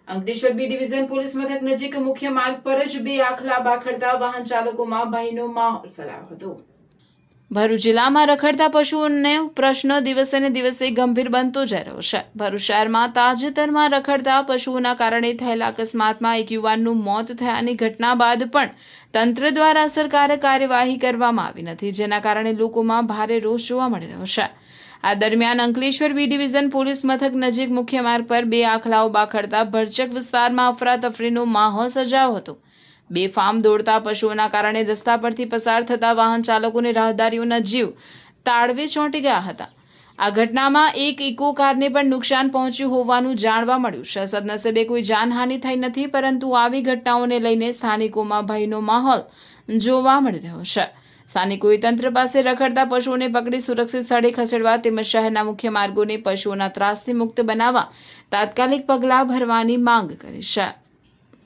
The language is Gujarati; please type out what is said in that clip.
અંકલેશ્વર બી ડિવિઝન પોલીસ મથક નજીક મુખ્ય માર્ગ પર જ બે આખલા બાખડતા વાહન ચાલકોમાં ભયનો માહોલ ફેલાયો હતો। ભરૂચ જિલ્લામાં રખડતા પશુઓનો પ્રશ્ન દિવસે ને દિવસે ગંભીર બનતો જઈ રહ્યો છે। ભરૂચ શહેરમાં તાજેતરમાં રખડતા પશુઓના કારણે થયેલા અકસ્માતમાં એક યુવાનનું મોત થયાની ઘટના બાદ પણ તંત્ર દ્વારા અસરકારક કાર્યવાહી કરવામાં આવી નથી, જેના કારણે લોકોમાં ભારે રોષ જોવા મળી રહ્યો છે। આ દરમિયાન અંકલેશ્વર બી ડિવિઝન પોલીસ મથક નજીક મુખ્ય માર્ગ પર બે આખલાઓ બાખડતા ભરચક વિસ્તારમાં અફરાતફરીનો માહોલ સર્જાયો હતો। બેફામ દોડતા પશુઓના કારણે રસ્તા પરથી પસાર થતા વાહન ચાલકો અને રાહદારીઓના જીવ તાળવે ચોંટી ગયા હતા। આ ઘટનામાં એક ઇકો કારને પણ નુકસાન પહોંચ્યું હોવાનું જાણવા મળ્યું છે। સદનસીબે કોઈ જાનહાનિ થઈ નથી, પરંતુ આવી ઘટનાઓને લઈને સ્થાનિકોમાં ભયનો માહોલ જોવા મળી રહ્યો છે। સ્થાનિકોએ તંત્ર પાસે રખડતા પશુઓને પકડી સુરક્ષિત સ્થળે ખસેડવા તેમજ શહેરના મુખ્ય માર્ગોને પશુઓના ત્રાસથી મુક્ત બનાવવા તાત્કાલિક પગલાં ભરવાની માંગ કરી છે।